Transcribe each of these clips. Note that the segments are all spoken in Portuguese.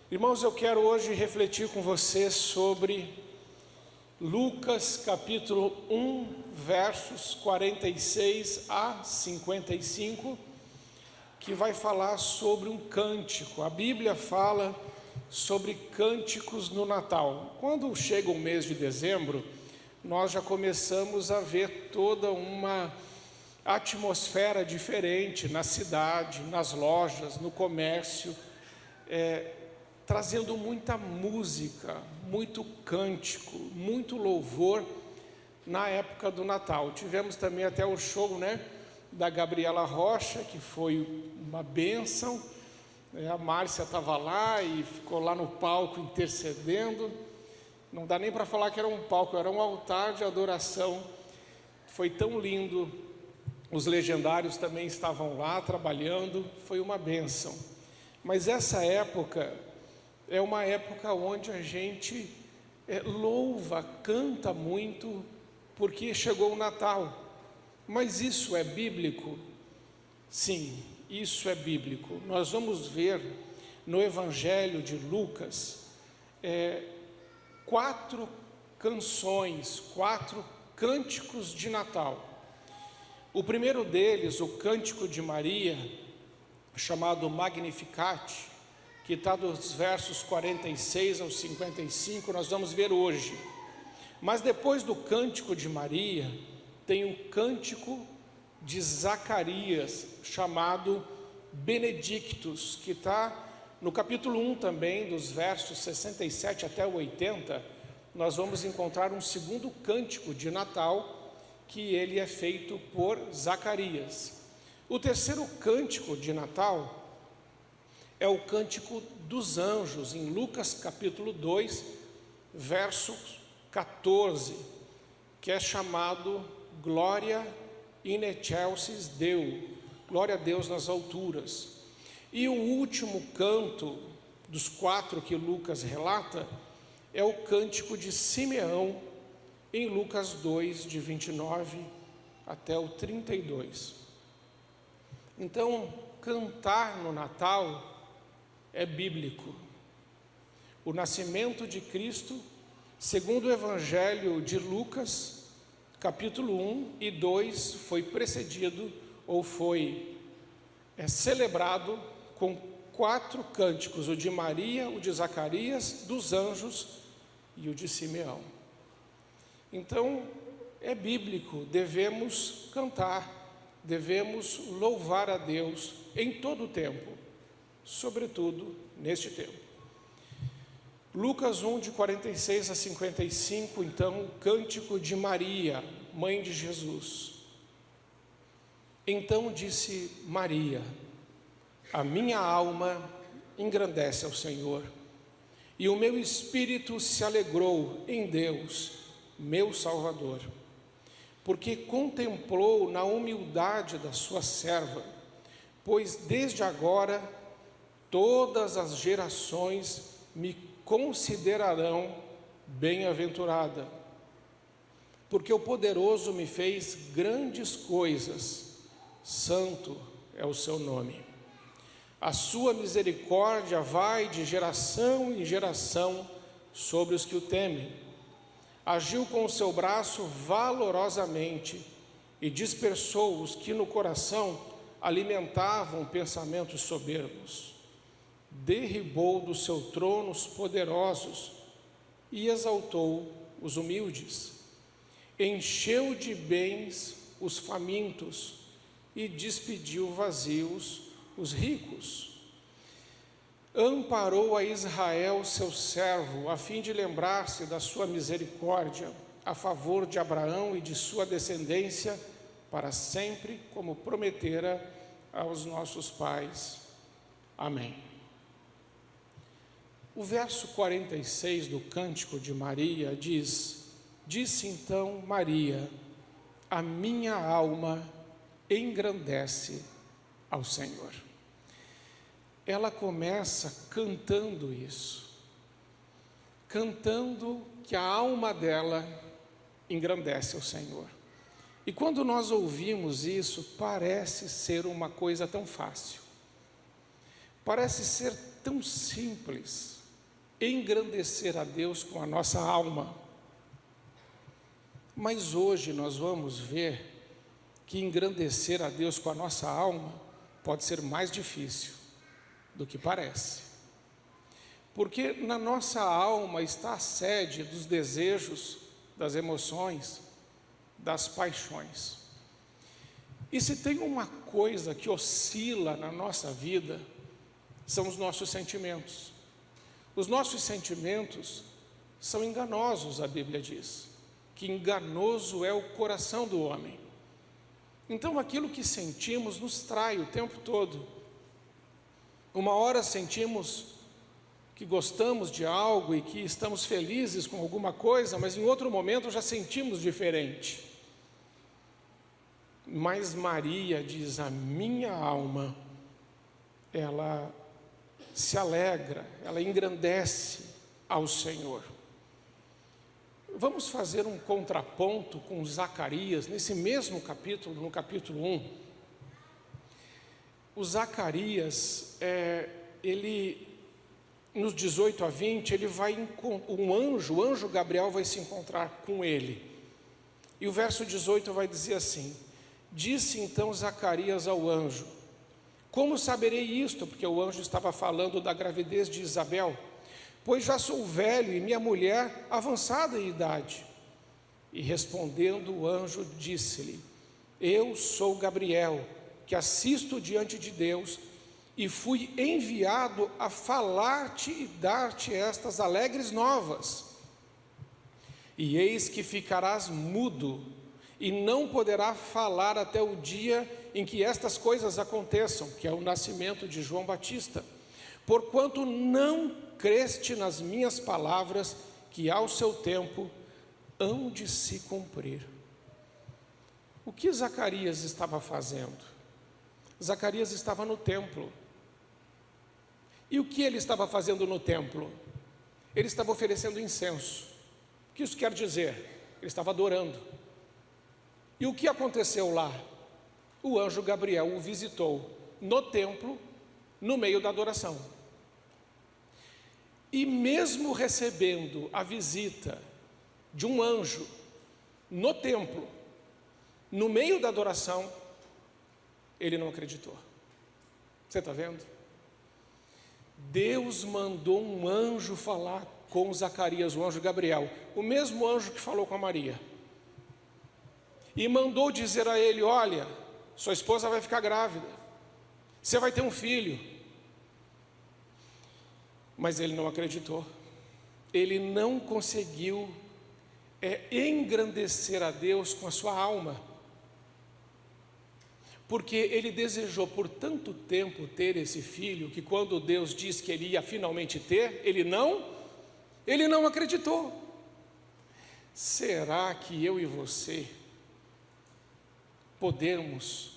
Irmãos, eu quero hoje refletir com você sobre Lucas capítulo 1, versos 46 a 55, que vai falar sobre um cântico. A Bíblia fala sobre cânticos no Natal. Quando chega o mês de dezembro, nós já começamos a ver toda uma atmosfera diferente na cidade, nas lojas, no comércio, trazendo muita música, muito cântico, muito louvor na época do Natal. Tivemos também até o show, da Gabriela Rocha, que foi uma bênção. A Márcia estava lá e ficou lá no palco intercedendo. Não dá nem para falar que era um palco, era um altar de adoração. Foi tão lindo. Os legendários também estavam lá trabalhando, foi uma bênção. Mas essa época é uma época onde a gente louva, canta muito, porque chegou o Natal. Mas isso é bíblico? Sim, isso é bíblico. Nós vamos ver no Evangelho de Lucas 4 canções, 4 cânticos de Natal. O primeiro deles, o Cântico de Maria, chamado Magnificat, que está dos versos 46 ao 55, nós vamos ver hoje. Mas depois do Cântico de Maria, tem o Cântico de Zacarias, chamado Benedictus, que está no capítulo 1 também, dos versos 67 até o 80, nós vamos encontrar um segundo cântico de Natal, que ele é feito por Zacarias. O terceiro cântico de Natal é o Cântico dos Anjos, em Lucas capítulo 2, verso 14, que é chamado Glória in excelsis Deo, glória a Deus nas alturas. E o último canto dos 4 que Lucas relata é o Cântico de Simeão, em Lucas 2, de 29 até o 32. Então, cantar no Natal é bíblico. O nascimento de Cristo, segundo o Evangelho de Lucas, capítulo 1 e 2, foi precedido ou foi celebrado com 4 cânticos: o de Maria, o de Zacarias, dos anjos e o de Simeão. Então, é bíblico, devemos cantar, devemos louvar a Deus em todo o tempo, sobretudo neste tempo. Lucas 1, de 46 a 55, então, o Cântico de Maria, mãe de Jesus. Então disse Maria: a minha alma engrandece ao Senhor, e o meu espírito se alegrou em Deus, meu Salvador, porque contemplou na humildade da sua serva, pois desde agora todas as gerações me considerarão bem-aventurada, porque o poderoso me fez grandes coisas, santo é o seu nome. A sua misericórdia vai de geração em geração sobre os que o temem. Agiu com o seu braço valorosamente e dispersou os que no coração alimentavam pensamentos soberbos. Derribou do seu trono os poderosos e exaltou os humildes. Encheu de bens os famintos e despediu vazios os ricos. Amparou a Israel, seu servo, a fim de lembrar-se da sua misericórdia, a favor de Abraão e de sua descendência, para sempre, como prometera aos nossos pais. Amém. O verso 46 do Cântico de Maria diz: disse então Maria: a minha alma engrandece ao Senhor. Ela começa cantando isso, cantando que a alma dela engrandece ao Senhor. E quando nós ouvimos isso, parece ser uma coisa tão fácil, parece ser tão simples, engrandecer a Deus com a nossa alma. Mas hoje nós vamos ver que engrandecer a Deus com a nossa alma pode ser mais difícil do que parece. Porque na nossa alma está a sede dos desejos, das emoções, das paixões. E se tem uma coisa que oscila na nossa vida, são os nossos sentimentos. Os nossos sentimentos são enganosos, a Bíblia diz, que enganoso é o coração do homem. Então aquilo que sentimos nos trai o tempo todo. Uma hora sentimos que gostamos de algo e que estamos felizes com alguma coisa, mas em outro momento já sentimos diferente. Mas Maria diz: a minha alma, ela se alegra, ela engrandece ao Senhor. Vamos fazer um contraponto com Zacarias, nesse mesmo capítulo, no capítulo 1. O Zacarias, ele, nos 18 a 20, ele vai, o anjo Gabriel vai se encontrar com ele. E o verso 18 vai dizer assim: disse então Zacarias ao anjo: como saberei isto? Porque o anjo estava falando da gravidez de Isabel. Pois já sou velho e minha mulher avançada em idade. E respondendo o anjo, disse-lhe: eu sou Gabriel, que assisto diante de Deus, e fui enviado a falar-te e dar-te estas alegres novas. E eis que ficarás mudo, e não poderá falar até o dia em que estas coisas aconteçam, que é o nascimento de João Batista, porquanto não creste nas minhas palavras, que ao seu tempo hão de se cumprir. O que Zacarias estava fazendo? Zacarias estava no templo. E o que ele estava fazendo no templo? Ele estava oferecendo incenso. O que isso quer dizer? Ele estava adorando. E o que aconteceu lá? O anjo Gabriel o visitou no templo, no meio da adoração. E mesmo recebendo a visita de um anjo no templo, no meio da adoração, ele não acreditou. Você está vendo? Deus mandou um anjo falar com Zacarias, o anjo Gabriel, o mesmo anjo que falou com a Maria, e mandou dizer a ele: olha, sua esposa vai ficar grávida, você vai ter um filho. Mas ele não acreditou. Ele não conseguiu engrandecer a Deus com a sua alma, porque ele desejou por tanto tempo ter esse filho, que quando Deus disse que ele ia finalmente ter, ele não acreditou. Será que eu e você podemos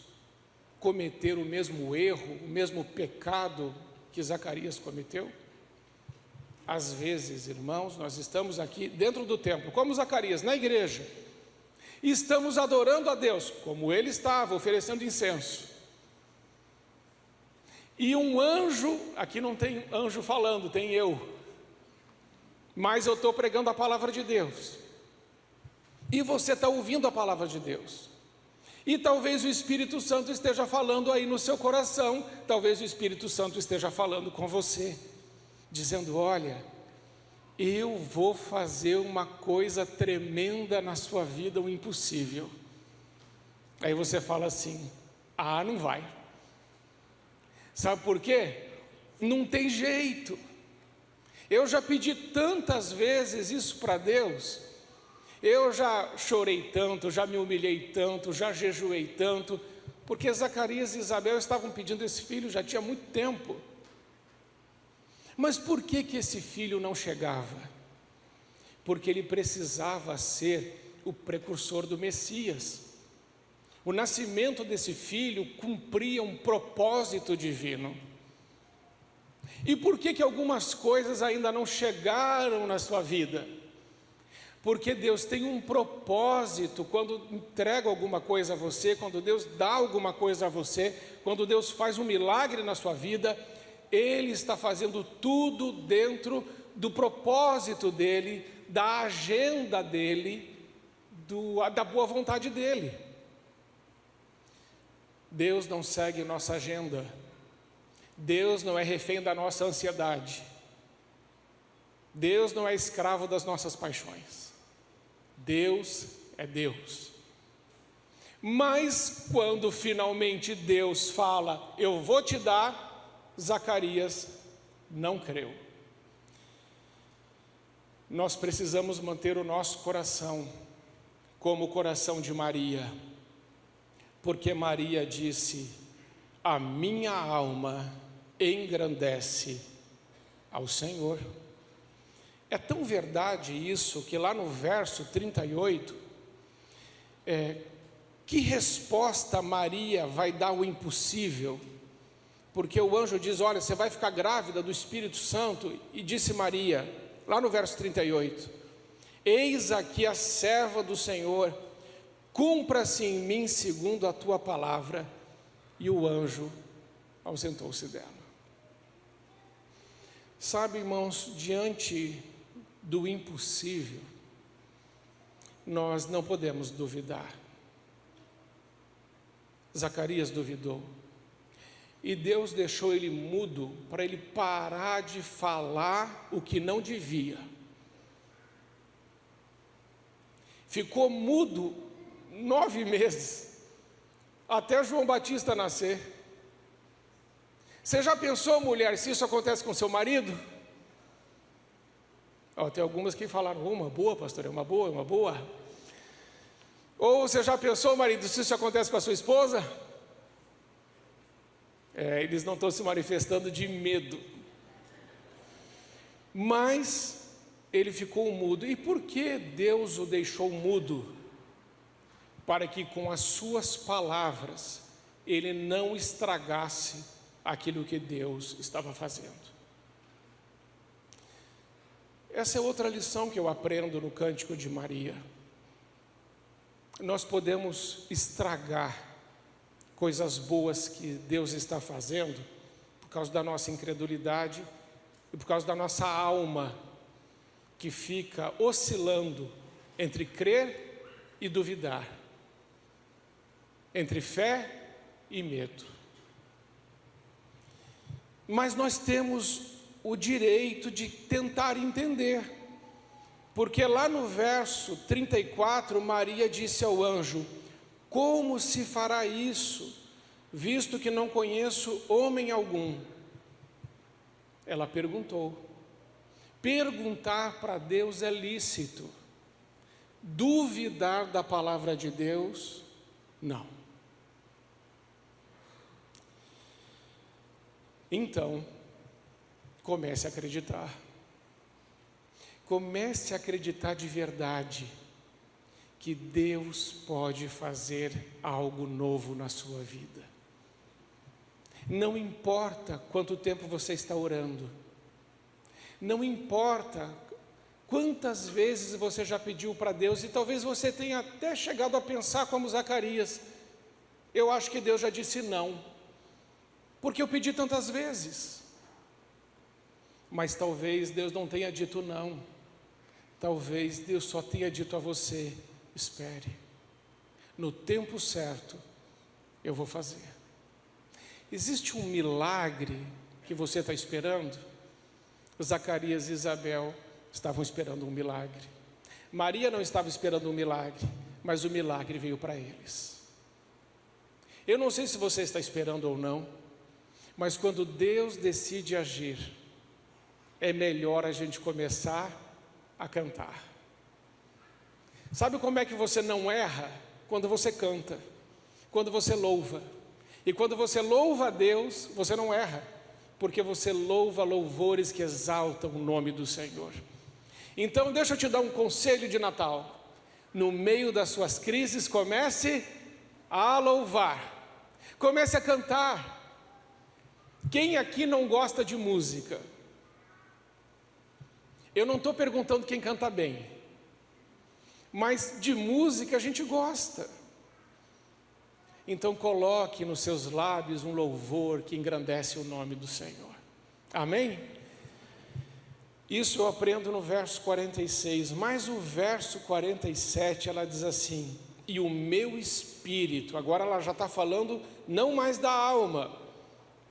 cometer o mesmo erro, o mesmo pecado que Zacarias cometeu? Às vezes, irmãos, nós estamos aqui dentro do templo, como Zacarias, na igreja, e estamos adorando a Deus, como ele estava, oferecendo incenso. E um anjo, aqui não tem anjo falando, tem eu, mas eu estou pregando a palavra de Deus, e você está ouvindo a palavra de Deus, e talvez o Espírito Santo esteja falando aí no seu coração, talvez o Espírito Santo esteja falando com você, dizendo: olha, eu vou fazer uma coisa tremenda na sua vida, o impossível. Aí você fala assim: ah, não vai. Sabe por quê? Não tem jeito. Eu já pedi tantas vezes isso para Deus, eu já chorei tanto, já me humilhei tanto, já jejuei tanto, porque Zacarias e Isabel estavam pedindo esse filho já tinha muito tempo. Mas por que esse filho não chegava? Porque ele precisava ser o precursor do Messias. O nascimento desse filho cumpria um propósito divino. E por que algumas coisas ainda não chegaram na sua vida? Porque Deus tem um propósito quando entrega alguma coisa a você, quando Deus dá alguma coisa a você, quando Deus faz um milagre na sua vida. Ele está fazendo tudo dentro do propósito dele, da agenda dele, da boa vontade dele. Deus não segue nossa agenda. Deus não é refém da nossa ansiedade. Deus não é escravo das nossas paixões. Deus é Deus. Mas quando finalmente Deus fala, eu vou te dar, Zacarias não creu. Nós precisamos manter o nosso coração como o coração de Maria, porque Maria disse: a minha alma engrandece ao Senhor. É tão verdade isso, que lá no verso 38, que resposta Maria vai dar ao impossível? Porque o anjo diz: olha, você vai ficar grávida do Espírito Santo, e disse Maria, lá no verso 38, eis aqui a serva do Senhor, cumpra-se em mim segundo a tua palavra. E o anjo ausentou-se dela. Sabe, irmãos, diante do impossível, nós não podemos duvidar. Zacarias duvidou, e Deus deixou ele mudo para ele parar de falar o que não devia. Ficou mudo 9 meses, até João Batista nascer. Você já pensou, mulher, se isso acontece com seu marido? Tem algumas que falaram: uma boa, pastor, é uma boa. Ou você já pensou, marido, se isso acontece com a sua esposa? Eles não estão se manifestando de medo. Mas ele ficou mudo. E por que Deus o deixou mudo? Para que com as suas palavras ele não estragasse aquilo que Deus estava fazendo. Essa é outra lição que eu aprendo no Cântico de Maria. Nós podemos estragar coisas boas que Deus está fazendo por causa da nossa incredulidade e por causa da nossa alma, que fica oscilando entre crer e duvidar, entre fé e medo. Mas nós temos o direito de tentar entender, porque lá no verso 34, Maria disse ao anjo: como se fará isso, visto que não conheço homem algum? Ela perguntou. Perguntar para Deus é lícito. Duvidar da palavra de Deus, não. Então, comece a acreditar. Comece a acreditar de verdade que Deus pode fazer algo novo na sua vida. Não importa quanto tempo você está orando, não importa quantas vezes você já pediu para Deus, e talvez você tenha até chegado a pensar como Zacarias: eu acho que Deus já disse não, porque eu pedi tantas vezes. Mas talvez Deus não tenha dito não, talvez Deus só tenha dito a você: espere, no tempo certo eu vou fazer. Existe um milagre que você está esperando? Zacarias e Isabel estavam esperando um milagre. Maria não estava esperando um milagre, mas o milagre veio para eles. Eu não sei se você está esperando ou não, mas quando Deus decide agir, é melhor a gente começar a cantar. Sabe como é que você não erra? Quando você canta, quando você louva. E quando você louva a Deus, você não erra, porque você louva louvores que exaltam o nome do Senhor. Então deixa eu te dar um conselho de Natal: no meio das suas crises, comece a louvar, comece a cantar. Quem aqui não gosta de música? Eu não estou perguntando quem canta bem, mas de música a gente gosta. Então coloque nos seus lábios um louvor que engrandece o nome do Senhor. Amém? Isso eu aprendo no verso 46, mas o verso 47 ela diz assim: e o meu espírito, agora ela já está falando não mais da alma,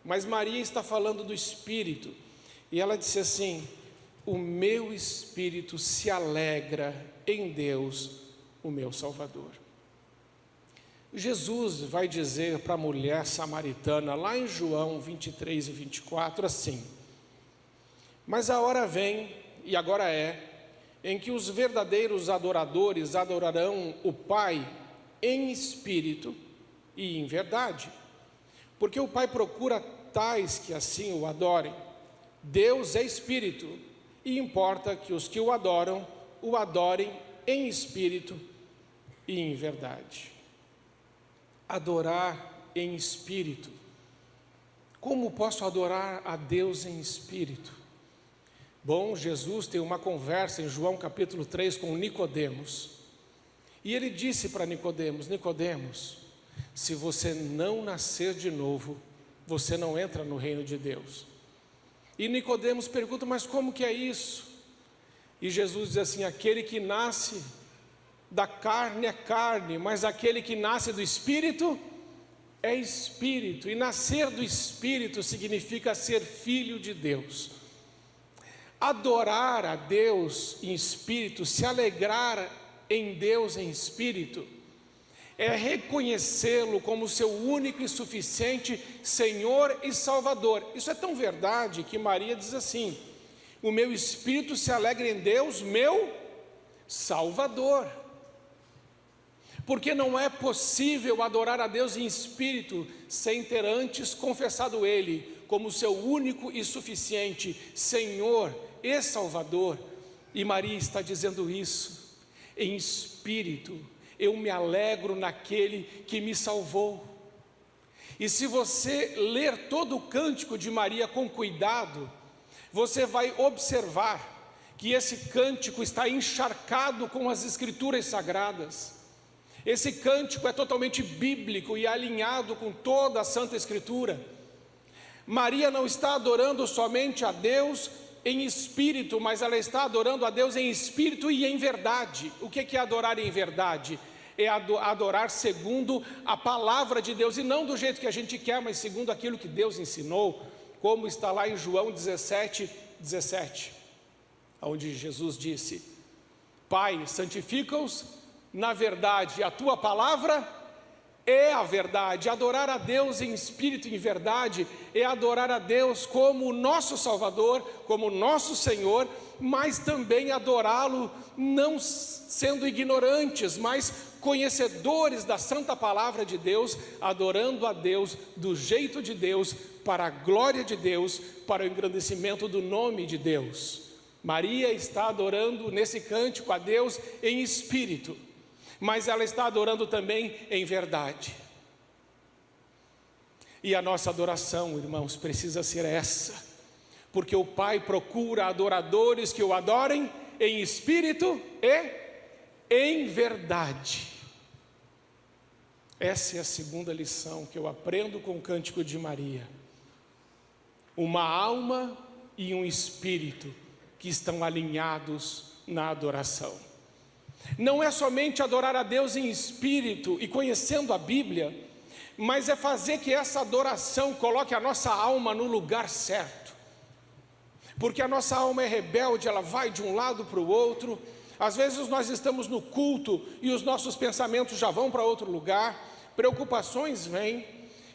mas Maria está falando do espírito, e ela disse assim: o meu espírito se alegra em Deus, o meu Salvador. Jesus vai dizer para a mulher samaritana, lá em João 23 e 24, assim: mas a hora vem, e agora é, em que os verdadeiros adoradores adorarão o Pai em espírito e em verdade, porque o Pai procura tais que assim o adorem. Deus é espírito, e importa que os que o adorem em espírito e em verdade. Adorar em espírito. Como posso adorar a Deus em espírito? Bom, Jesus tem uma conversa em João capítulo 3 com Nicodemos, e ele disse para Nicodemos: Nicodemos, se você não nascer de novo, você não entra no reino de Deus. E Nicodemos pergunta: mas como que é isso? E Jesus diz assim: aquele que nasce da carne é carne, mas aquele que nasce do Espírito é Espírito. E nascer do Espírito significa ser filho de Deus. Adorar a Deus em espírito, se alegrar em Deus em espírito, é reconhecê-lo como seu único e suficiente Senhor e Salvador. Isso é tão verdade que Maria diz assim: o meu espírito se alegra em Deus, meu Salvador. Porque não é possível adorar a Deus em espírito sem ter antes confessado Ele como seu único e suficiente Senhor e Salvador. E Maria está dizendo isso: em espírito eu me alegro naquele que me salvou. E se você ler todo o cântico de Maria com cuidado, você vai observar que esse cântico está encharcado com as escrituras sagradas. Esse cântico é totalmente bíblico e alinhado com toda a Santa Escritura. Maria não está adorando somente a Deus em espírito, mas ela está adorando a Deus em espírito e em verdade. O que é adorar em verdade? É adorar segundo a palavra de Deus, e não do jeito que a gente quer, mas segundo aquilo que Deus ensinou, como está lá em João 17, onde Jesus disse: Pai, santifica-os na verdade, a tua palavra é a verdade. Adorar a Deus em espírito e em verdade é adorar a Deus como o nosso Salvador, como o nosso Senhor, mas também adorá-lo não sendo ignorantes, mas conhecedores da santa palavra de Deus, adorando a Deus do jeito de Deus, para a glória de Deus, para o engrandecimento do nome de Deus. Maria está adorando nesse cântico a Deus em espírito, mas ela está adorando também em verdade. E a nossa adoração, irmãos, precisa ser essa, porque o Pai procura adoradores que o adorem em espírito e em verdade. Essa é a segunda lição que eu aprendo com o cântico de Maria. Uma alma e um espírito que estão alinhados na adoração. Não é somente adorar a Deus em espírito e conhecendo a Bíblia, mas é fazer que essa adoração coloque a nossa alma no lugar certo. Porque a nossa alma é rebelde, ela vai de um lado para o outro. Às vezes nós estamos no culto e os nossos pensamentos já vão para outro lugar, preocupações vêm,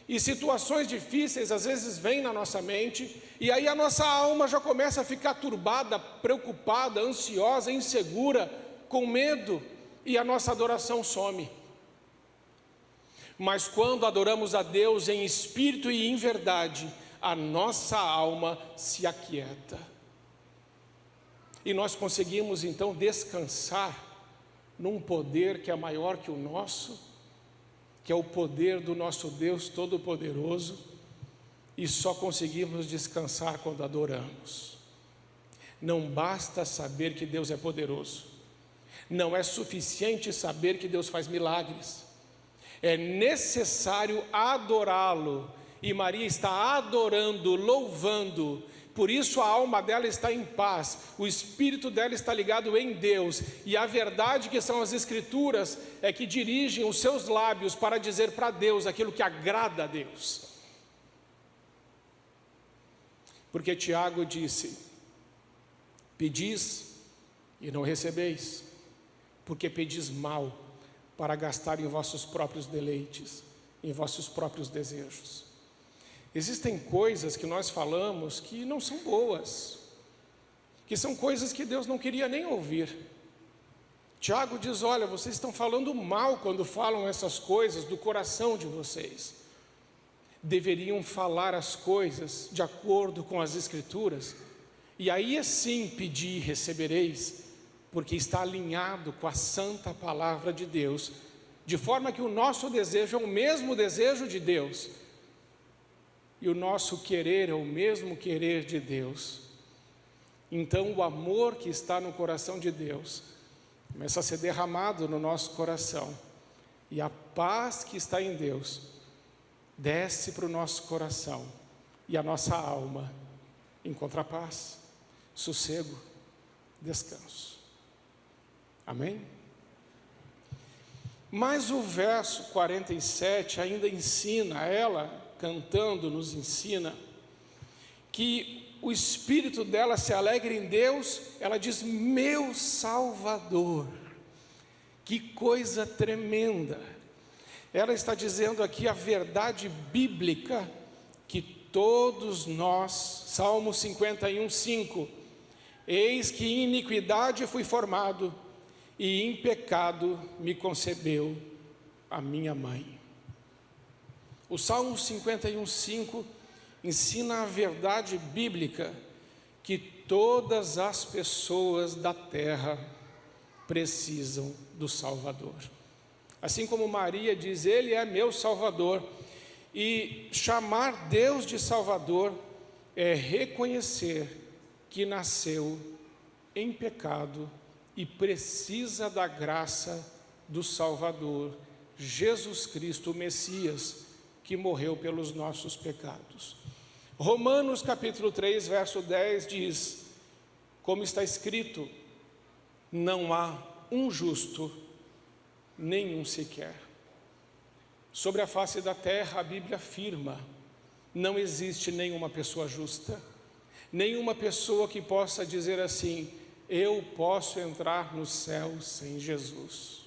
e situações difíceis às vezes vêm na nossa mente, e aí a nossa alma já começa a ficar turbada, preocupada, ansiosa, insegura, com medo, e a nossa adoração some. Mas quando adoramos a Deus em espírito e em verdade, a nossa alma se aquieta. E nós conseguimos então descansar num poder que é maior que o nosso, que é o poder do nosso Deus Todo-Poderoso, e só conseguimos descansar quando adoramos. Não basta saber que Deus é poderoso, não é suficiente saber que Deus faz milagres, é necessário adorá-lo, e Maria está adorando, louvando, Por isso a alma dela está em paz, o espírito dela está ligado em Deus, e a verdade que são as Escrituras é que dirigem os seus lábios para dizer para Deus aquilo que agrada a Deus. Porque Tiago disse: pedis e não recebeis, porque pedis mal, para gastar em vossos próprios deleites, em vossos próprios desejos. Existem coisas que nós falamos que não são boas, que são coisas que Deus não queria nem ouvir. Tiago diz: olha, vocês estão falando mal quando falam essas coisas do coração de vocês. Deveriam falar as coisas de acordo com as Escrituras, e aí assim pedir e recebereis, porque está alinhado com a santa palavra de Deus, de forma que o nosso desejo é o mesmo desejo de Deus, e o nosso querer é o mesmo querer de Deus. Então o amor que está no coração de Deus começa a ser derramado no nosso coração, e a paz que está em Deus desce para o nosso coração, e a nossa alma encontra paz, sossego, descanso. Amém? Mas o verso 47 ainda ensina, ela cantando nos ensina, que o espírito dela se alegra em Deus. Ela diz: meu Salvador. Que coisa tremenda! Ela está dizendo aqui a verdade bíblica que todos nós, Salmo 51:5, eis que em iniquidade fui formado, e em pecado me concebeu a minha mãe. O Salmo 51:5 ensina a verdade bíblica que todas as pessoas da terra precisam do Salvador. Assim como Maria diz: Ele é meu Salvador. E chamar Deus de Salvador é reconhecer que nasceu em pecado e precisa da graça do Salvador, Jesus Cristo, o Messias, que morreu pelos nossos pecados. Romanos capítulo 3, verso 10 diz, como está escrito: não há um justo, nenhum sequer. Sobre a face da terra, a Bíblia afirma: não existe nenhuma pessoa justa, nenhuma pessoa que possa dizer assim: eu posso entrar no céu sem Jesus.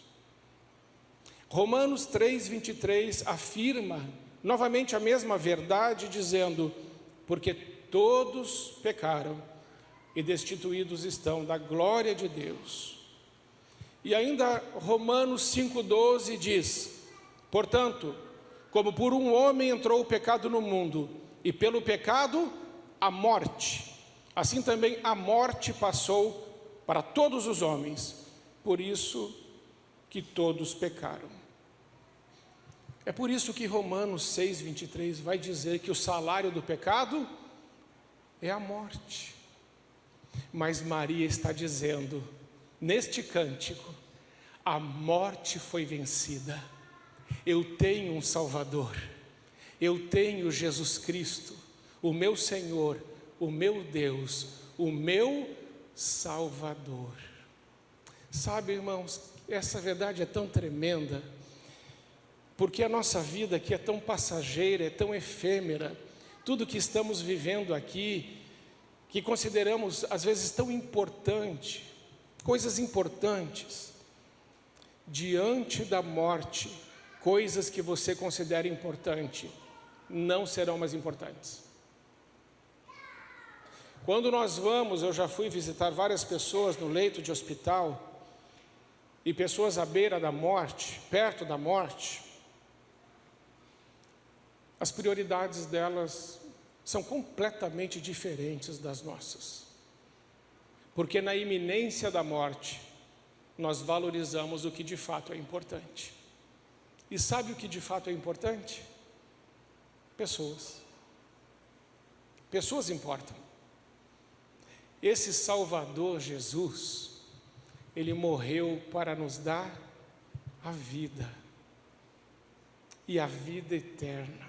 Romanos 3:23 afirma novamente a mesma verdade, dizendo: porque todos pecaram e destituídos estão da glória de Deus. E ainda Romanos 5:12 diz: portanto, como por um homem entrou o pecado no mundo, e pelo pecado a morte, assim também a morte passou para todos os homens, por isso que todos pecaram. É por isso que Romanos 6:23 vai dizer que o salário do pecado é a morte. Mas Maria está dizendo, neste cântico: a morte foi vencida. Eu tenho um Salvador, eu tenho Jesus Cristo, o meu Senhor, o meu Deus, o meu Salvador. Sabe, irmãos, essa verdade é tão tremenda, porque a nossa vida aqui é tão passageira, é tão efêmera, tudo que estamos vivendo aqui, que consideramos às vezes tão importante, coisas importantes, diante da morte, coisas que você considera importante, não serão mais importantes. Quando nós vamos, eu já fui visitar várias pessoas no leito de hospital, e pessoas à beira da morte, perto da morte, as prioridades delas são completamente diferentes das nossas. Porque na iminência da morte, nós valorizamos o que de fato é importante. E sabe o que de fato é importante? Pessoas. Pessoas importam. Esse Salvador Jesus, Ele morreu para nos dar a vida, e a vida eterna.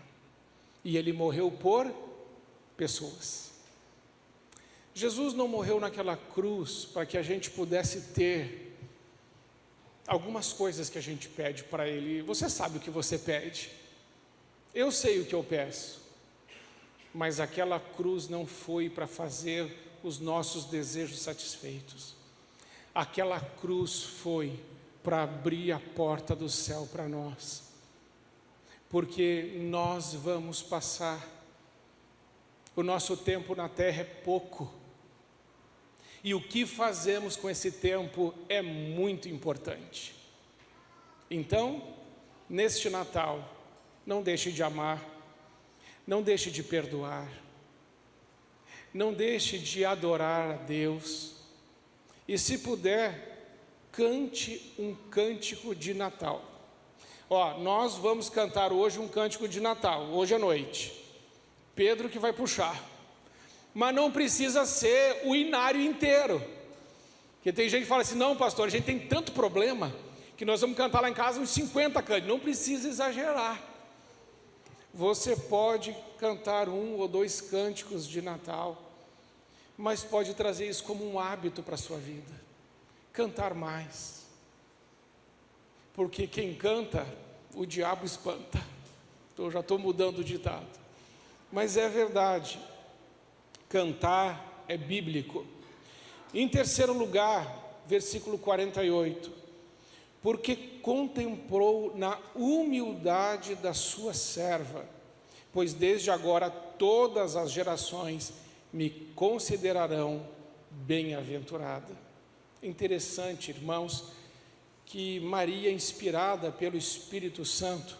E Ele morreu por pessoas. Jesus não morreu naquela cruz para que a gente pudesse ter algumas coisas que a gente pede para Ele. Você sabe o que você pede, eu sei o que eu peço, mas aquela cruz não foi para fazer os nossos desejos satisfeitos. Aquela cruz foi para abrir a porta do céu para nós, porque nós vamos passar, o nosso tempo na terra é pouco, e o que fazemos com esse tempo é muito importante. Então, neste Natal, não deixe de amar, não deixe de perdoar, não deixe de adorar a Deus, e se puder, cante um cântico de Natal. Nós vamos cantar hoje um cântico de Natal, hoje à noite. Pedro que vai puxar, mas não precisa ser o inário inteiro, porque tem gente que fala assim, não pastor, a gente tem tanto problema, que nós vamos cantar lá em casa uns 50 cânticos, não precisa exagerar. Você pode cantar 1 ou 2 cânticos de Natal, mas pode trazer isso como um hábito para a sua vida, cantar mais, porque quem canta, o diabo espanta. Eu já estou mudando o ditado, mas é verdade, cantar é bíblico. Em terceiro lugar, versículo 48, porque contemplou na humildade da sua serva, pois desde agora todas as gerações me considerarão bem-aventurada. Interessante, irmãos, que Maria, inspirada pelo Espírito Santo,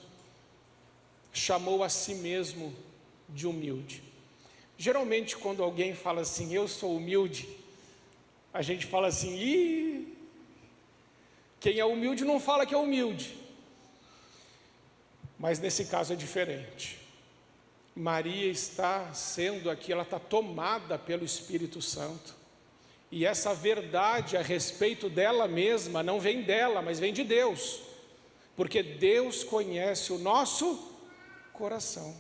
chamou a si mesmo de humilde. Geralmente quando alguém fala assim, eu sou humilde, a gente fala assim, quem é humilde não fala que é humilde. Mas nesse caso é diferente. Maria está sendo aqui, ela está tomada pelo Espírito Santo, e essa verdade a respeito dela mesma não vem dela, mas vem de Deus, porque Deus conhece o nosso coração.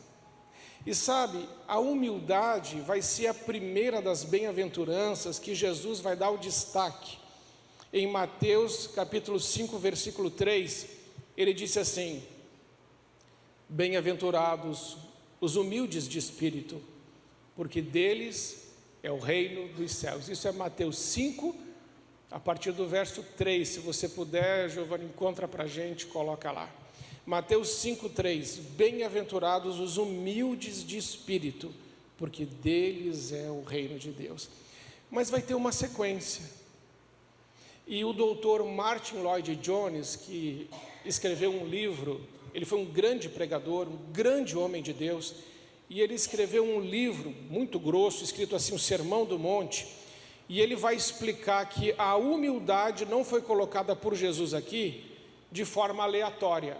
E sabe, a humildade vai ser a primeira das bem-aventuranças que Jesus vai dar o destaque. Em Mateus capítulo 5, versículo 3, ele disse assim, bem-aventurados os humildes de espírito, porque deles é o reino dos céus. Isso é Mateus 5, a partir do verso 3, se você puder, Giovanni, encontra para a gente, coloca lá. Mateus 5, 3, bem-aventurados os humildes de espírito, porque deles é o reino de Deus. Mas vai ter uma sequência, e o doutor Martin Lloyd-Jones, que escreveu um livro, ele foi um grande pregador, um grande homem de Deus, e ele escreveu um livro muito grosso, escrito assim, o Sermão do Monte, e ele vai explicar que a humildade não foi colocada por Jesus aqui de forma aleatória.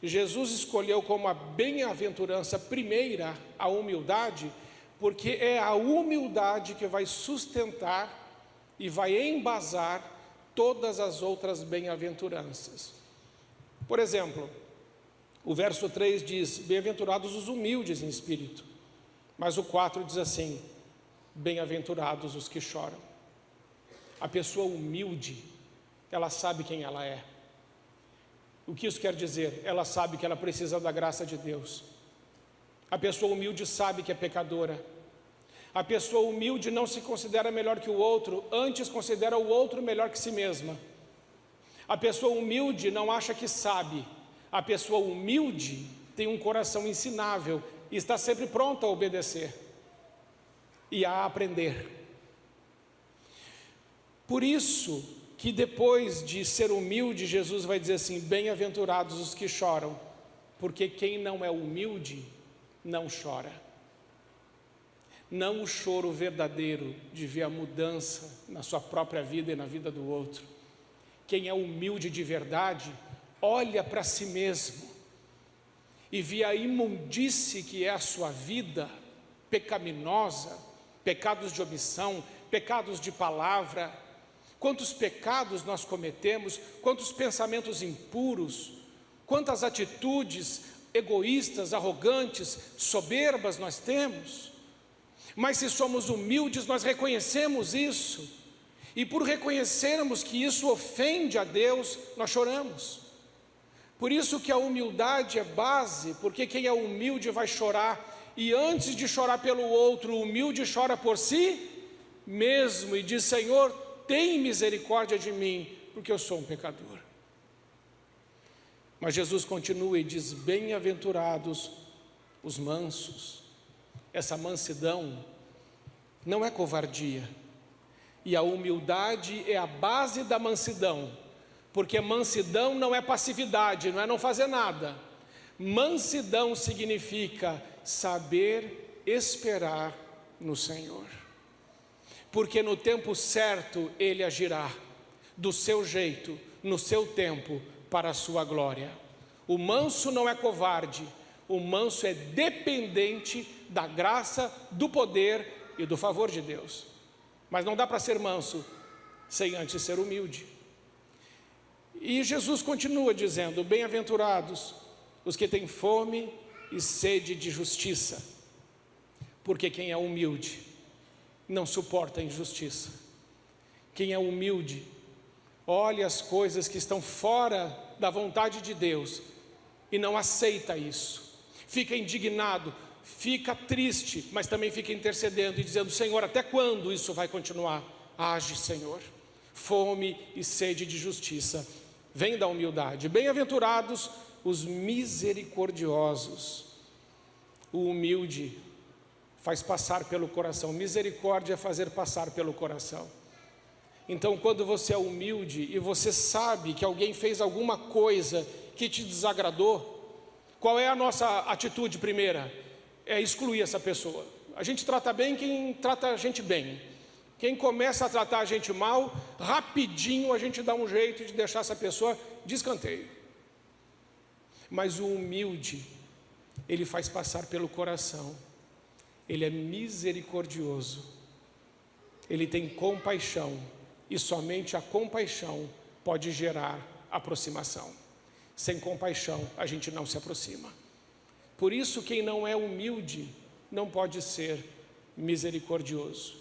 Jesus escolheu como a bem-aventurança primeira a humildade, porque é a humildade que vai sustentar e vai embasar todas as outras bem-aventuranças. Por exemplo, o verso 3 diz, bem-aventurados os humildes em espírito, mas o 4 diz assim, bem-aventurados os que choram. A pessoa humilde, ela sabe quem ela é. O que isso quer dizer? Ela sabe que ela precisa da graça de Deus. A pessoa humilde sabe que é pecadora. A pessoa humilde não se considera melhor que o outro, antes considera o outro melhor que si mesma. A pessoa humilde não acha que sabe. A pessoa humilde tem um coração ensinável e está sempre pronta a obedecer e a aprender. Por isso que depois de ser humilde, Jesus vai dizer assim, bem-aventurados os que choram, porque quem não é humilde não chora. Não o choro verdadeiro de ver a mudança na sua própria vida e na vida do outro. Quem é humilde de verdade, olha para si mesmo e vê a imundície que é a sua vida pecaminosa, pecados de omissão, pecados de palavra, quantos pecados nós cometemos, quantos pensamentos impuros, quantas atitudes egoístas, arrogantes, soberbas nós temos. Mas se somos humildes, nós reconhecemos isso, e por reconhecermos que isso ofende a Deus, nós choramos. Por isso que a humildade é base, porque quem é humilde vai chorar, e antes de chorar pelo outro, o humilde chora por si mesmo, e diz: Senhor, tem misericórdia de mim, porque eu sou um pecador. Mas Jesus continua e diz: bem-aventurados os mansos. Essa mansidão não é covardia, e a humildade é a base da mansidão, porque mansidão não é passividade, não é não fazer nada. Mansidão significa saber esperar no Senhor, porque no tempo certo Ele agirá, do seu jeito, no seu tempo, para a sua glória. O manso não é covarde, o manso é dependente da graça, do poder e do favor de Deus. Mas não dá para ser manso sem antes ser humilde. E Jesus continua dizendo: bem-aventurados os que têm fome e sede de justiça, porque quem é humilde não suporta a injustiça. Quem é humilde olha as coisas que estão fora da vontade de Deus e não aceita isso, fica indignado, fica triste, mas também fica intercedendo e dizendo: Senhor, até quando isso vai continuar? Age, Senhor. Fome e sede de justiça vem da humildade. Bem-aventurados os misericordiosos. O humilde faz passar pelo coração. Misericórdia é fazer passar pelo coração. Então, quando você é humilde e você sabe que alguém fez alguma coisa que te desagradou, qual é a nossa atitude primeira? É excluir essa pessoa. A gente trata bem quem trata a gente bem. Quem começa a tratar a gente mal, rapidinho a gente dá um jeito de deixar essa pessoa de escanteio. Mas o humilde, ele faz passar pelo coração. Ele é misericordioso. Ele tem compaixão. E somente a compaixão pode gerar aproximação. Sem compaixão, a gente não se aproxima. Por isso, quem não é humilde não pode ser misericordioso.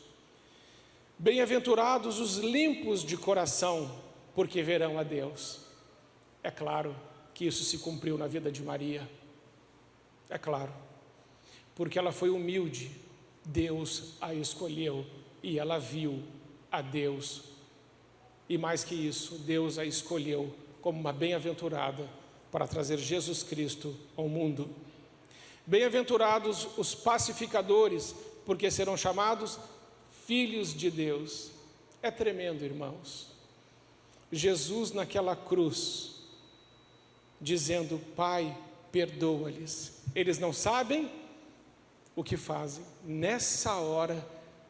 Bem-aventurados os limpos de coração, porque verão a Deus. É claro que isso se cumpriu na vida de Maria. É claro, porque ela foi humilde, Deus a escolheu e ela viu a Deus. E mais que isso, Deus a escolheu como uma bem-aventurada para trazer Jesus Cristo ao mundo. Bem-aventurados os pacificadores, porque serão chamados filhos de Deus. É tremendo, irmãos. Jesus naquela cruz, dizendo: Pai, perdoa-lhes, eles não sabem o que fazem. Nessa hora,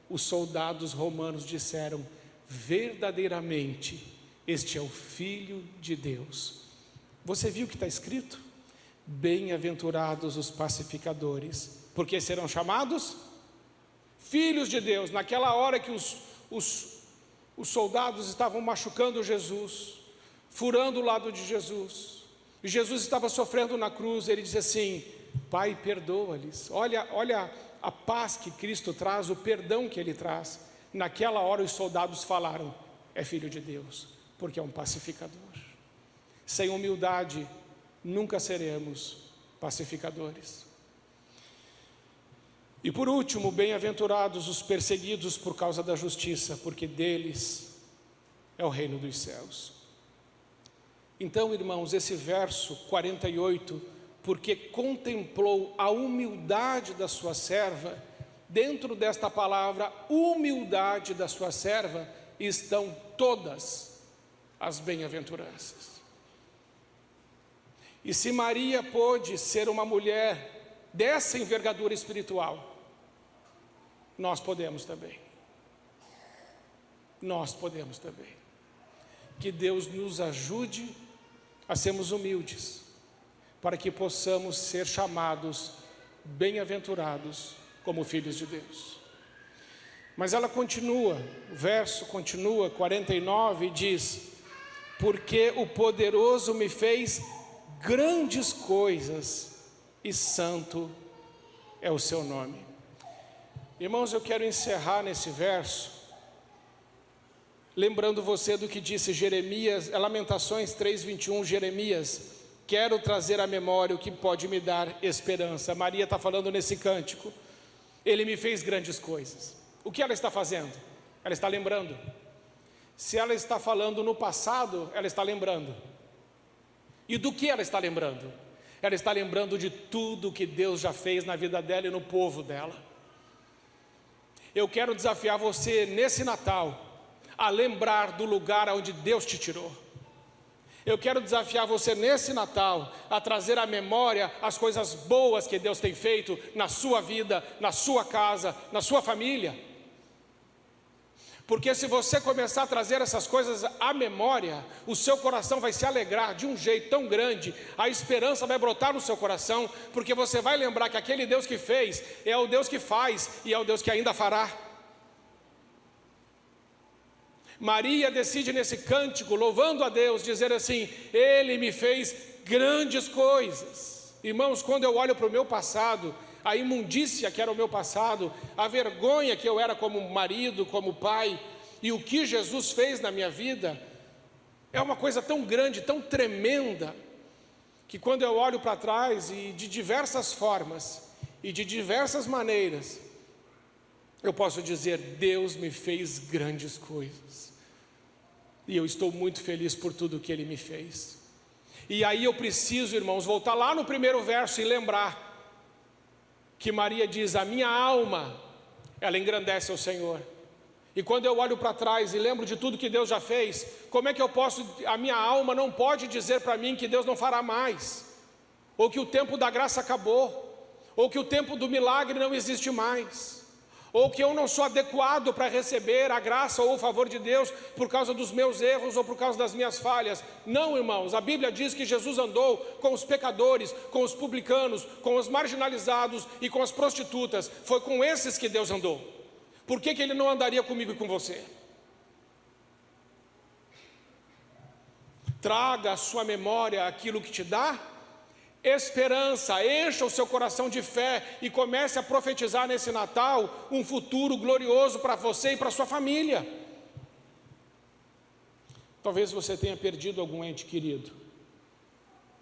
os soldados romanos disseram: verdadeiramente, este é o Filho de Deus. Você viu o que está escrito? Bem-aventurados os pacificadores, porque serão chamados filhos de Deus. Naquela hora que os soldados estavam machucando Jesus, furando o lado de Jesus, e Jesus estava sofrendo na cruz, ele disse assim: Pai, perdoa-lhes. Olha a paz que Cristo traz, o perdão que Ele traz. Naquela hora os soldados falaram: é filho de Deus, porque é um pacificador. Sem humildade nunca seremos pacificadores. E por último, bem-aventurados os perseguidos por causa da justiça, porque deles é o reino dos céus. Então, irmãos, esse verso 48, porque contemplou a humildade da sua serva, dentro desta palavra, humildade da sua serva, estão todas as bem-aventuranças. E se Maria pôde ser uma mulher dessa envergadura espiritual, nós podemos também. Nós podemos também. Que Deus nos ajude a sermos humildes, para que possamos ser chamados bem-aventurados como filhos de Deus. Mas ela continua, o verso continua, 49, e diz: porque o poderoso me fez grandes coisas, e santo é o seu nome. Irmãos, eu quero encerrar nesse verso, lembrando você do que disse Jeremias, Lamentações 3:21, Jeremias: quero trazer à memória o que pode me dar esperança. Maria está falando nesse cântico, ele me fez grandes coisas. O que ela está fazendo? Ela está lembrando. Se ela está falando no passado, ela está lembrando. E do que ela está lembrando? Ela está lembrando de tudo que Deus já fez na vida dela e no povo dela. Eu quero desafiar você nesse Natal a lembrar do lugar onde Deus te tirou. Eu quero desafiar você nesse Natal a trazer à memória as coisas boas que Deus tem feito na sua vida, na sua casa, na sua família. Porque se você começar a trazer essas coisas à memória, o seu coração vai se alegrar de um jeito tão grande, a esperança vai brotar no seu coração, porque você vai lembrar que aquele Deus que fez é o Deus que faz e é o Deus que ainda fará. Maria decide nesse cântico, louvando a Deus, dizer assim: Ele me fez grandes coisas. Irmãos, quando eu olho para o meu passado, a imundícia que era o meu passado, a vergonha que eu era como marido, como pai, e o que Jesus fez na minha vida, é uma coisa tão grande, tão tremenda, que quando eu olho para trás, e de diversas formas, e de diversas maneiras, eu posso dizer: Deus me fez grandes coisas, e eu estou muito feliz por tudo que Ele me fez. E aí eu preciso, irmãos, voltar lá no primeiro verso e lembrar que Maria diz: a minha alma, ela engrandece ao Senhor. E quando eu olho para trás e lembro de tudo que Deus já fez, como é que eu posso, a minha alma não pode dizer para mim que Deus não fará mais, ou que o tempo da graça acabou, ou que o tempo do milagre não existe mais, ou que eu não sou adequado para receber a graça ou o favor de Deus por causa dos meus erros ou por causa das minhas falhas. Não, irmãos, a Bíblia diz que Jesus andou com os pecadores, com os publicanos, com os marginalizados e com as prostitutas. Foi com esses que Deus andou. Por que Ele não andaria comigo e com você? Traga à sua memória aquilo que te dá esperança, encha o seu coração de fé e comece a profetizar nesse Natal um futuro glorioso para você e para sua família. Talvez você tenha perdido algum ente querido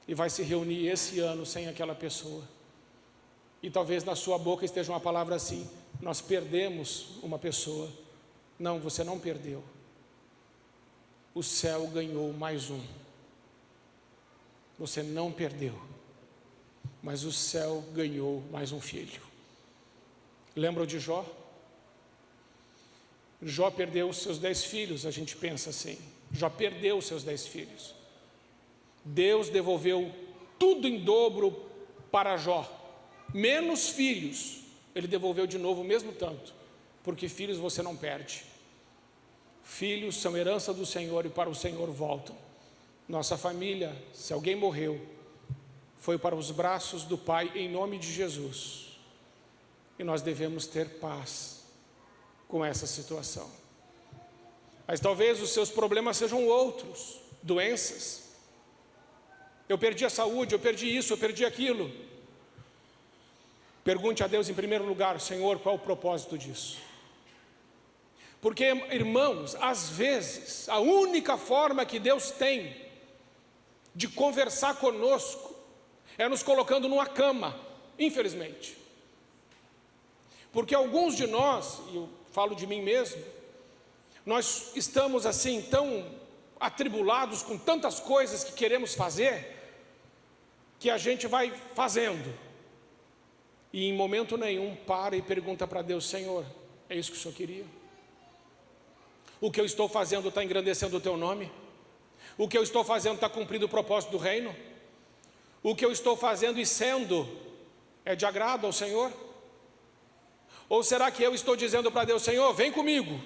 e vai se reunir esse ano sem aquela pessoa, e talvez na sua boca esteja uma palavra assim: nós perdemos uma pessoa. Não, você não perdeu. O céu ganhou mais um. Você não perdeu, mas o céu ganhou mais um filho. Lembram de Jó? Jó perdeu os seus 10 filhos, a gente pensa assim. Jó perdeu os seus 10 filhos. Deus devolveu tudo em dobro para Jó, menos filhos. Ele devolveu de novo o mesmo tanto, porque filhos você não perde. Filhos são herança do Senhor e para o Senhor voltam. Nossa família, se alguém morreu, foi para os braços do Pai em nome de Jesus, e nós devemos ter paz com essa situação. Mas talvez os seus problemas sejam outros, doenças. Eu perdi a saúde, eu perdi isso, eu perdi aquilo. Pergunte a Deus em primeiro lugar: Senhor, qual é o propósito disso? Porque, irmãos, às vezes a única forma que Deus tem de conversar conosco é nos colocando numa cama, infelizmente. Porque alguns de nós, e eu falo de mim mesmo, nós estamos assim tão atribulados com tantas coisas que queremos fazer, que a gente vai fazendo, e em momento nenhum para e pergunta para Deus: Senhor, é isso que o Senhor queria? O que eu estou fazendo está engrandecendo o Teu nome? O que eu estou fazendo está cumprindo o propósito do reino? O que eu estou fazendo e sendo é de agrado ao Senhor? Ou será que eu estou dizendo para Deus: Senhor, vem comigo,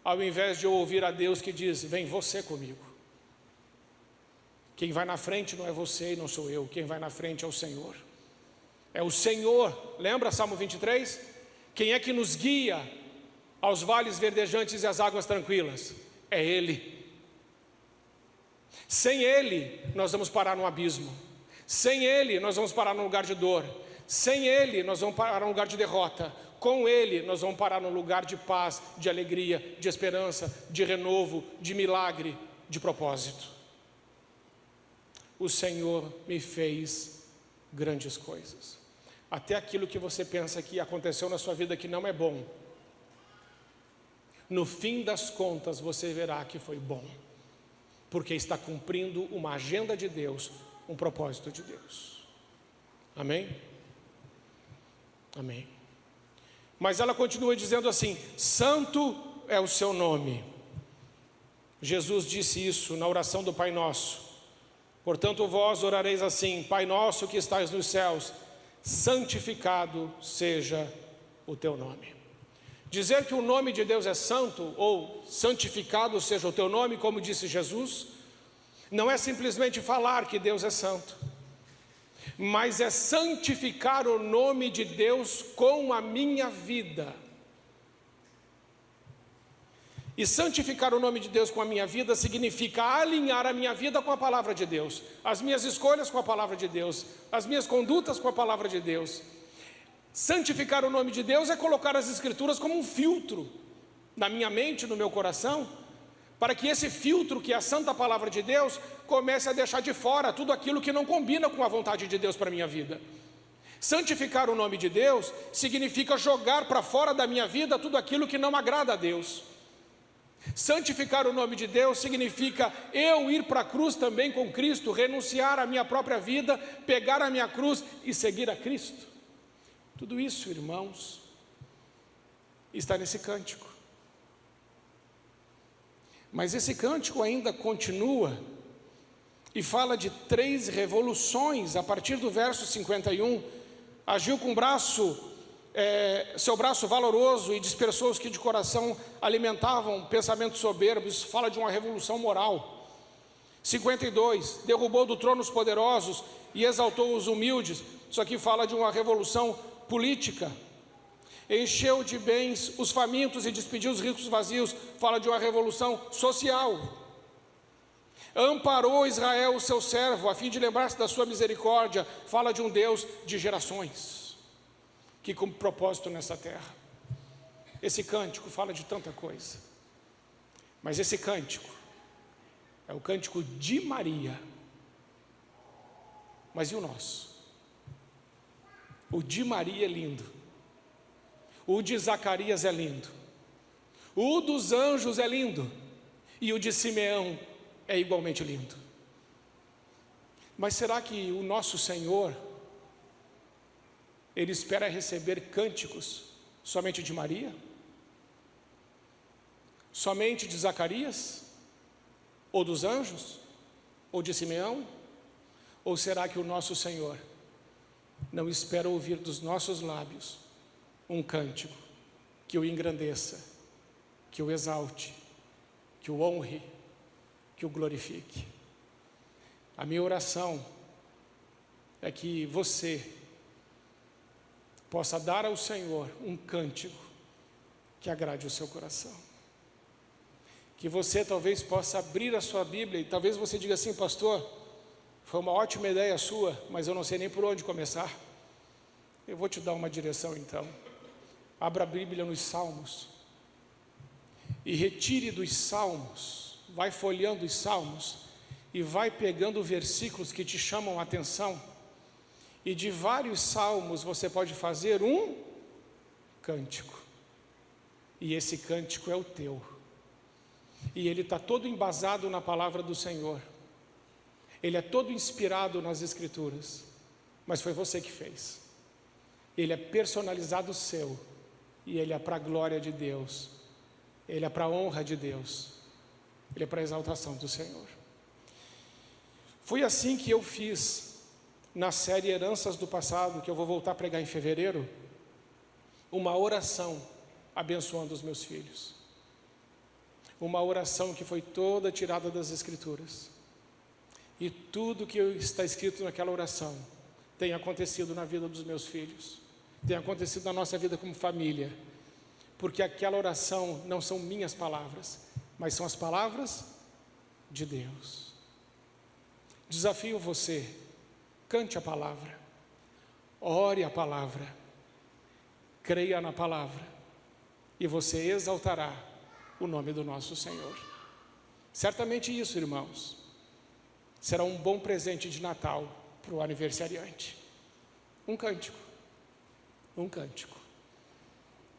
ao invés de eu ouvir a Deus que diz: vem você comigo? Quem vai na frente não é você e não sou eu, quem vai na frente é o Senhor. É o Senhor, lembra Salmo 23? Quem é que nos guia aos vales verdejantes e às águas tranquilas? É Ele. Sem Ele nós vamos parar no abismo. Sem Ele nós vamos parar num lugar de dor. Sem Ele nós vamos parar num lugar de derrota. Com Ele nós vamos parar num lugar de paz, de alegria, de esperança, de renovo, de milagre, de propósito. O Senhor me fez grandes coisas. Até aquilo que você pensa que aconteceu na sua vida que não é bom, no fim das contas você verá que foi bom, porque está cumprindo uma agenda de Deus, um propósito de Deus. Amém? Amém. Mas ela continua dizendo assim: santo é o seu nome. Jesus disse isso na oração do Pai Nosso. Portanto, vós orareis assim: Pai nosso que estais nos céus, santificado seja o teu nome. Dizer que o nome de Deus é santo, ou santificado seja o teu nome, como disse Jesus, não é simplesmente falar que Deus é santo, mas é santificar o nome de Deus com a minha vida. E santificar o nome de Deus com a minha vida significa alinhar a minha vida com a palavra de Deus, as minhas escolhas com a palavra de Deus, as minhas condutas com a palavra de Deus. Santificar o nome de Deus é colocar as Escrituras como um filtro na minha mente, no meu coração, para que esse filtro, que é a santa palavra de Deus, comece a deixar de fora tudo aquilo que não combina com a vontade de Deus para a minha vida. Santificar o nome de Deus significa jogar para fora da minha vida tudo aquilo que não agrada a Deus. Santificar o nome de Deus significa eu ir para a cruz também com Cristo, renunciar à minha própria vida, pegar a minha cruz e seguir a Cristo. Tudo isso, irmãos, está nesse cântico. Mas esse cântico ainda continua e fala de 3 revoluções. A partir do verso 51, agiu com seu braço valoroso e dispersou os que de coração alimentavam pensamentos soberbos. Isso fala de uma revolução moral. 52, derrubou do trono os poderosos e exaltou os humildes. Isso aqui fala de uma revolução política. Encheu de bens os famintos e despediu os ricos vazios. Fala de uma revolução social. Amparou Israel, o seu servo, a fim de lembrar-se da sua misericórdia. Fala de um Deus de gerações, que cumpre propósito nessa terra. Esse cântico fala de tanta coisa, mas esse cântico é o cântico de Maria. Mas e o nosso? O de Maria é lindo, o de Zacarias é lindo, o dos anjos é lindo, e o de Simeão é igualmente lindo. Mas será que o nosso Senhor, Ele espera receber cânticos somente de Maria? Somente de Zacarias? Ou dos anjos? Ou de Simeão? Ou será que o nosso Senhor não espera ouvir dos nossos lábios um cântico que o engrandeça, que o exalte, que o honre, que o glorifique? A minha oração é que você possa dar ao Senhor um cântico que agrade o seu coração. Que você talvez possa abrir a sua Bíblia e talvez você diga assim: pastor, foi uma ótima ideia sua, mas eu não sei nem por onde começar. Eu vou te dar uma direção então. Abra a Bíblia nos Salmos e retire dos Salmos, vai folheando os Salmos e vai pegando versículos que te chamam a atenção. E de vários salmos você pode fazer um cântico. E esse cântico é o teu. E ele está todo embasado na palavra do Senhor. Ele é todo inspirado nas Escrituras. Mas foi você que fez. Ele é personalizado seu. E ele é para a glória de Deus. Ele é para a honra de Deus. Ele é para a exaltação do Senhor. Foi assim que eu fiz na série Heranças do Passado, que eu vou voltar a pregar em fevereiro, uma oração abençoando os meus filhos. Uma oração que foi toda tirada das Escrituras. E tudo que está escrito naquela oração tem acontecido na vida dos meus filhos, tem acontecido na nossa vida como família, porque aquela oração não são minhas palavras, mas são as palavras de Deus. Desafio você: cante a palavra, ore a palavra, creia na palavra e você exaltará o nome do nosso Senhor. Certamente isso, irmãos, será um bom presente de Natal para o aniversariante. Um cântico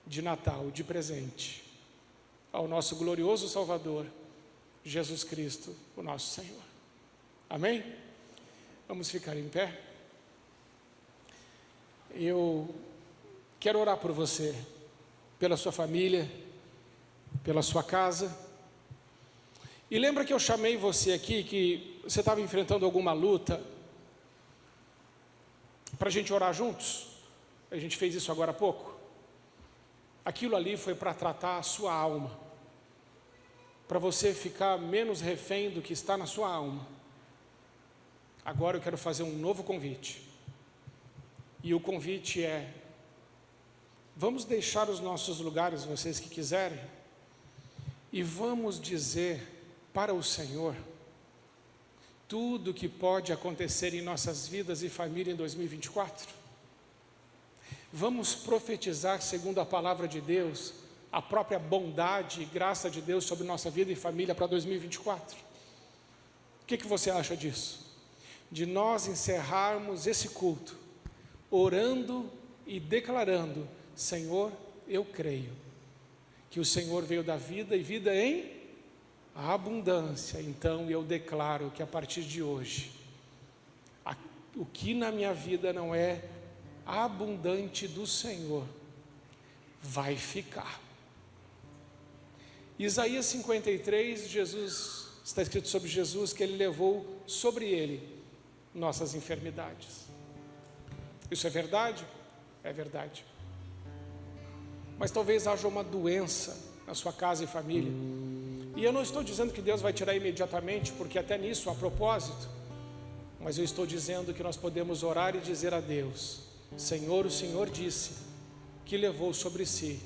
de Natal, de presente ao nosso glorioso Salvador, Jesus Cristo, o nosso Senhor. Amém? Vamos ficar em pé. Eu quero orar por você, pela sua família, pela sua casa. E lembra que eu chamei você aqui, que você estava enfrentando alguma luta, para a gente orar juntos? A gente fez isso agora há pouco. Aquilo ali foi para tratar a sua alma, para você ficar menos refém do que está na sua alma. Agora eu quero fazer um novo convite. E o convite é: vamos deixar os nossos lugares, vocês que quiserem, e vamos dizer para o Senhor tudo o que pode acontecer em nossas vidas e família em 2024. Vamos profetizar segundo a palavra de Deus, a própria bondade e graça de Deus sobre nossa vida e família para 2024. O que você acha disso? De nós encerrarmos esse culto orando e declarando: Senhor, eu creio que o Senhor veio da vida e vida em abundância. Então eu declaro que a partir de hoje, o que na minha vida não é abundante do Senhor, vai ficar. Isaías 53, Jesus, está escrito sobre Jesus que ele levou sobre ele nossas enfermidades. Isso é verdade? É verdade. Mas talvez haja uma doença na sua casa e família. E eu não estou dizendo que Deus vai tirar imediatamente, porque até nisso há propósito. Mas eu estou dizendo que nós podemos orar e dizer a Deus: Senhor, o Senhor disse que levou sobre si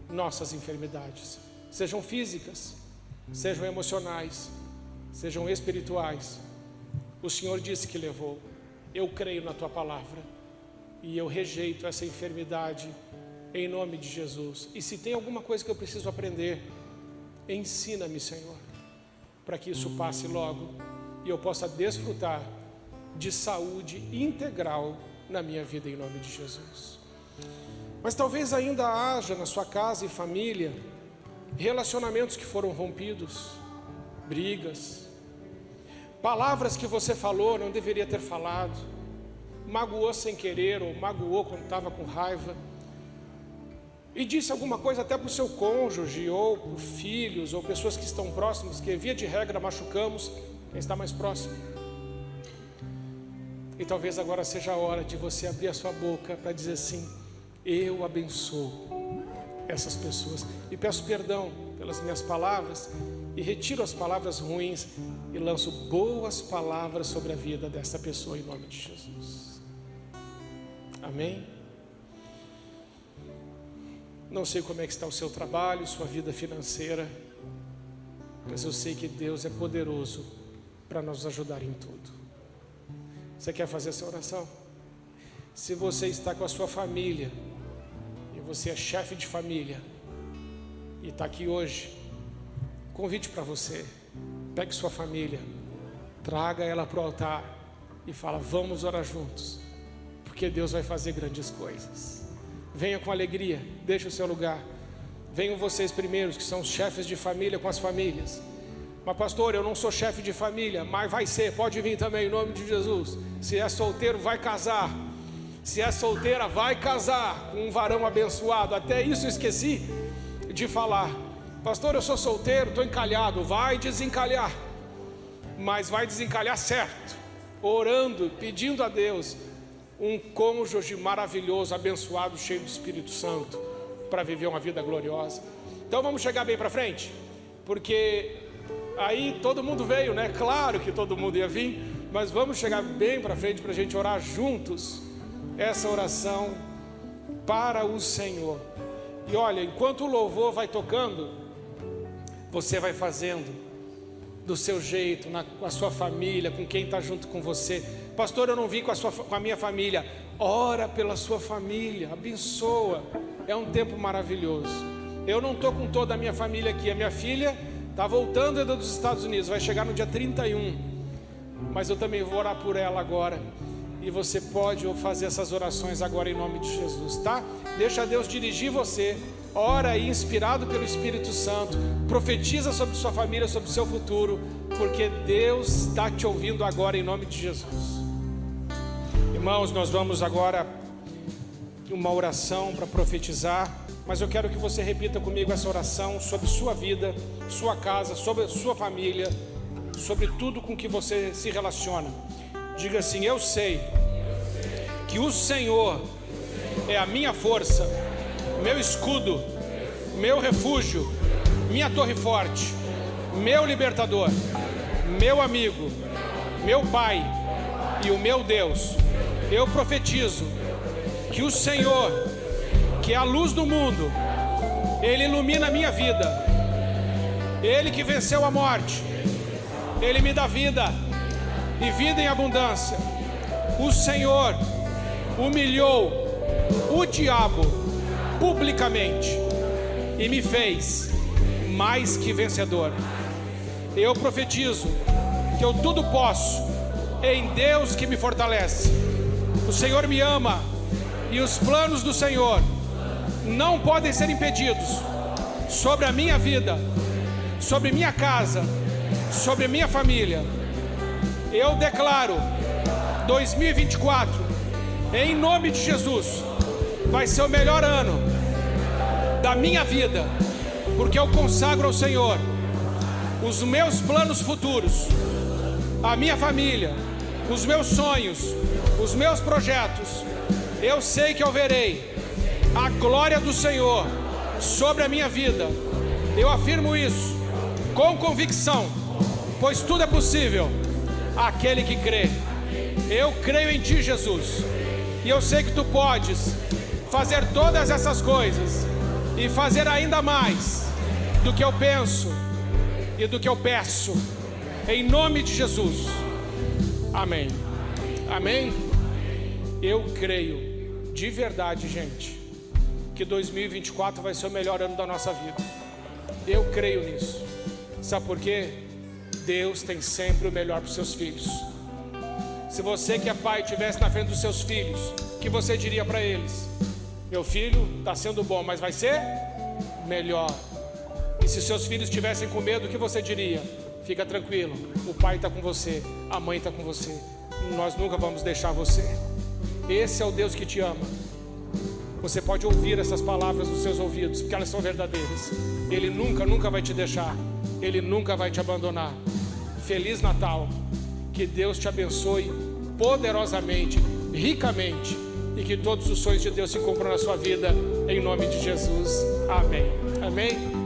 nossas enfermidades, sejam físicas, sejam emocionais, sejam espirituais. O Senhor disse que levou. Eu creio na tua palavra e eu rejeito essa enfermidade em nome de Jesus. E se tem alguma coisa que eu preciso aprender, ensina-me, Senhor, para que isso passe logo e eu possa desfrutar de saúde integral na minha vida em nome de Jesus. Mas talvez ainda haja na sua casa e família relacionamentos que foram rompidos, brigas, palavras que você falou, não deveria ter falado, magoou sem querer ou magoou quando estava com raiva, e disse alguma coisa até para o seu cônjuge, ou para filhos, ou pessoas que estão próximos, que via de regra machucamos quem está mais próximo. E talvez agora seja a hora de você abrir a sua boca para dizer assim: eu abençoo essas pessoas e peço perdão pelas minhas palavras e retiro as palavras ruins e lanço boas palavras sobre a vida dessa pessoa em nome de Jesus. Amém? Não sei como é que está o seu trabalho, sua vida financeira, mas eu sei que Deus é poderoso para nos ajudar em tudo. Você quer fazer essa oração? Se você está com a sua família e você é chefe de família e está aqui hoje, convite para você: pegue sua família, traga ela para o altar e fala: vamos orar juntos, porque Deus vai fazer grandes coisas. Venha com alegria, deixe o seu lugar. Venham vocês primeiros, que são os chefes de família, com as famílias. Mas pastor, eu não sou chefe de família. Mas vai ser, pode vir também em nome de Jesus. Se é solteiro, vai casar. Se é solteira, vai casar com um varão abençoado. Até isso eu esqueci de falar. Pastor, eu sou solteiro, estou encalhado. Vai desencalhar, mas vai desencalhar certo, orando, pedindo a Deus um cônjuge maravilhoso, abençoado, cheio do Espírito Santo, para viver uma vida gloriosa. Então vamos chegar bem para frente, porque aí todo mundo veio, né? Claro que todo mundo ia vir, mas vamos chegar bem para frente para a gente orar juntos essa oração para o Senhor. E olha, enquanto o louvor vai tocando, você vai fazendo do seu jeito, com a sua família, com quem está junto com você. Pastor, eu não vim com a minha família. Ora pela sua família, abençoa. É um tempo maravilhoso. Eu não estou com toda a minha família aqui. A minha filha está voltando ainda dos Estados Unidos, vai chegar no dia 31. Mas eu também vou orar por ela agora. E você pode fazer essas orações agora em nome de Jesus, tá? Deixa Deus dirigir você. Ora aí, inspirado pelo Espírito Santo. Profetiza sobre sua família, sobre o seu futuro, porque Deus está te ouvindo agora em nome de Jesus. Irmãos, nós vamos agora uma oração para profetizar, mas eu quero que você repita comigo essa oração sobre sua vida, sua casa, sobre sua família, sobre tudo com que você se relaciona. Diga assim: eu sei que o Senhor é a minha força, meu escudo, meu refúgio, minha torre forte, meu libertador, meu amigo, meu Pai e o meu Deus. Eu profetizo que o Senhor, que é a luz do mundo, Ele ilumina a minha vida. Ele que venceu a morte, Ele me dá vida e vida em abundância. O Senhor humilhou o diabo publicamente e me fez mais que vencedor. Eu profetizo que eu tudo posso em Deus que me fortalece. O Senhor me ama e os planos do Senhor não podem ser impedidos sobre a minha vida, sobre minha casa, sobre minha família. Eu declaro 2024, em nome de Jesus, vai ser o melhor ano da minha vida, porque eu consagro ao Senhor os meus planos futuros, a minha família, os meus sonhos, os meus projetos. Eu sei que eu verei a glória do Senhor sobre a minha vida. Eu afirmo isso com convicção, pois tudo é possível àquele que crê. Eu creio em Ti, Jesus, e eu sei que Tu podes fazer todas essas coisas e fazer ainda mais do que eu penso e do que eu peço, em nome de Jesus. Amém. Amém. Eu creio de verdade, gente, que 2024 vai ser o melhor ano da nossa vida. Eu creio nisso. Sabe por quê? Deus tem sempre o melhor para os seus filhos. Se você que é pai estivesse na frente dos seus filhos, o que você diria para eles? Meu filho está sendo bom, mas vai ser melhor. E se seus filhos estivessem com medo, o que você diria? Fica tranquilo, o pai está com você, a mãe está com você. Nós nunca vamos deixar você. Esse é o Deus que te ama. Você pode ouvir essas palavras nos seus ouvidos, porque elas são verdadeiras. Ele nunca vai te deixar. Ele nunca vai te abandonar. Feliz Natal. Que Deus te abençoe poderosamente, ricamente, e que todos os sonhos de Deus se cumpram na sua vida, em nome de Jesus. Amém. Amém.